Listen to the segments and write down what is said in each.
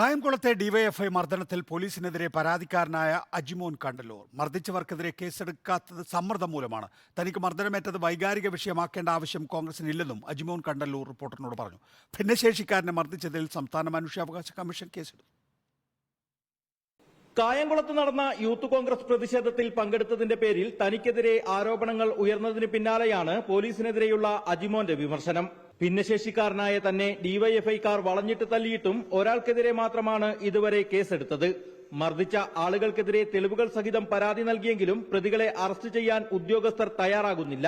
കായംകുളത്തെ DYFI മർദ്ദനത്തിൽ പോലീസിനെതിരെ പരാതിക്കാരനായ Ajimon Kandalloor മർദ്ദിച്ചവർക്കെതിരെ കേസെടുക്കാത്തത് സമ്മർദ്ദം മൂലമാണ്. തനിക്ക് മർദ്ദനമേറ്റത് വൈകാരിക വിഷയമാക്കേണ്ട ആവശ്യം കോൺഗ്രസിനില്ലെന്നും അജിമോൻ കണ്ടല്ലൂർ റിപ്പോർട്ടറിനോട് പറഞ്ഞു. ഭിന്നശേഷിക്കാരനെ മർദ്ദിച്ചതിൽ സംസ്ഥാന മനുഷ്യാവകാശ കമ്മീഷൻ കേസെടുത്തു. കായംകുളത്ത് നടന്ന യൂത്ത് കോൺഗ്രസ് പ്രതിഷേധത്തിൽ പങ്കെടുത്തതിന്റെ പേരിൽ തനിക്കെതിരെ ആരോപണങ്ങൾ ഉയർന്നതിന് പിന്നാലെയാണ് പോലീസിനെതിരെയുള്ള അജിമോന്റെ വിമർശനം. ഭിന്നശേഷിക്കാരനായ തന്നെ ഡിവൈഎഫ്ഐക്കാർ വളഞ്ഞിട്ട് തല്ലിയിട്ടും ഒരാൾക്കെതിരെ മാത്രമാണ് ഇതുവരെ കേസെടുത്തത്. മർദ്ദിച്ച ആളുകൾക്കെതിരെ തെളിവുകൾ സഹിതം പരാതി നൽകിയെങ്കിലും പ്രതികളെ അറസ്റ്റ് ചെയ്യാൻ ഉദ്യോഗസ്ഥർ തയ്യാറാകുന്നില്ല.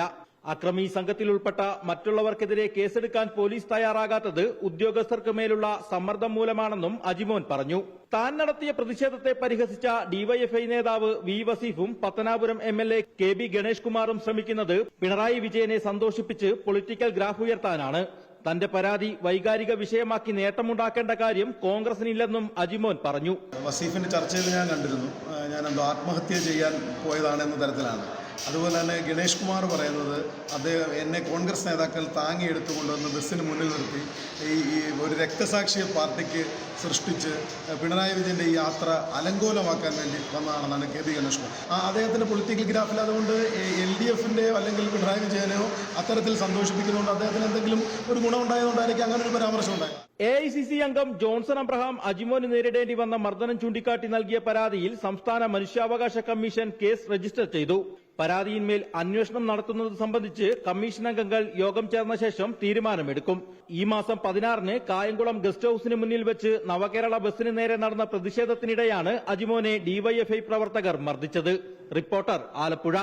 അക്രമി സംഘത്തിൽ ഉൾപ്പെട്ട മറ്റുള്ളവർക്കെതിരെ കേസെടുക്കാൻ പോലീസ് തയ്യാറാകാത്തത് ഉദ്യോഗസ്ഥർക്ക് മേലുള്ള സമ്മർദ്ദം മൂലമാണെന്നും അജിമോൻ പറഞ്ഞു. താൻ നടത്തിയ പ്രതിഷേധത്തെ പരിഹസിച്ച ഡിവൈഎഫ്ഐ നേതാവ് വി വസീഫും Pathanapuram MLA K B Ganesh കുമാറും ശ്രമിക്കുന്നത് പിണറായി വിജയനെ സന്തോഷിപ്പിച്ച് പൊളിറ്റിക്കൽ ഗ്രാഫ് ഉയർത്താനാണ്. തന്റെ പരാതി വൈകാരിക വിഷയമാക്കി നേട്ടമുണ്ടാക്കേണ്ട കാര്യം കോൺഗ്രസിനില്ലെന്നും അജിമോൻ പറഞ്ഞു. വസീഫിന്റെ ചർച്ചയിൽ ഞാൻ കണ്ടിരുന്നു, ഞാനെന്തോ ആത്മഹത്യ ചെയ്യാൻ പോയതാണെന്ന തരത്തിലാണ്. അതുപോലെ തന്നെ ഗണേഷ് കുമാർ പറയുന്നത് അദ്ദേഹം എന്നെ കോൺഗ്രസ് നേതാക്കൾ താങ്ങിയെടുത്തുകൊണ്ടുവന്ന് ബസ്സിന് മുന്നിൽ നിർത്തി ഈ ഒരു രക്തസാക്ഷിയെ പാർട്ടിക്ക് സൃഷ്ടിച്ച് പിണറായി വിജയന്റെ ഈ യാത്ര അലങ്കോലമാക്കാൻ വേണ്ടി വന്നതാണെന്നാണ് കെ ബി ഗണേഷ് കുമാർ. അദ്ദേഹത്തിന്റെ പൊളിറ്റിക്കൽ ഗ്രാഫിൽ അതുകൊണ്ട് LDFന്റെയോ അല്ലെങ്കിൽ പിണറായി വിജയനെയോ അത്തരത്തിൽ സന്തോഷിപ്പിക്കുന്നതുകൊണ്ട് അദ്ദേഹത്തിന് എന്തെങ്കിലും ഒരു ഗുണമുണ്ടായതുകൊണ്ടായിരിക്കും അങ്ങനെ ഒരു പരാമർശം ഉണ്ടായത്. AICC അംഗം ജോൺസൺ അബ്രഹാം അജിമോന് നേരിടേണ്ടി വന്ന മർദ്ദനം ചൂണ്ടിക്കാട്ടി നൽകിയ പരാതിയിൽ സംസ്ഥാന മനുഷ്യാവകാശ കമ്മീഷൻ കേസ് രജിസ്റ്റർ ചെയ്തു. പരാതിയിന്മേൽ അന്വേഷണം നടത്തുന്നത് സംബന്ധിച്ച് കമ്മീഷൻ അംഗങ്ങൾ യോഗം ചേർന്ന ശേഷം തീരുമാനമെടുക്കും. ഈ മാസം 16-ന് കായംകുളം ഗസ്റ്റ് ഹൌസിന് മുന്നിൽ വെച്ച് നവകേരള ബസിന് നേരെ നടന്ന പ്രതിഷേധത്തിനിടെയാണ് അജിമോനെ ഡിവൈഎഫ്ഐ പ്രവർത്തകർ മർദ്ദിച്ചത്. റിപ്പോർട്ടർ, ആലപ്പുഴ.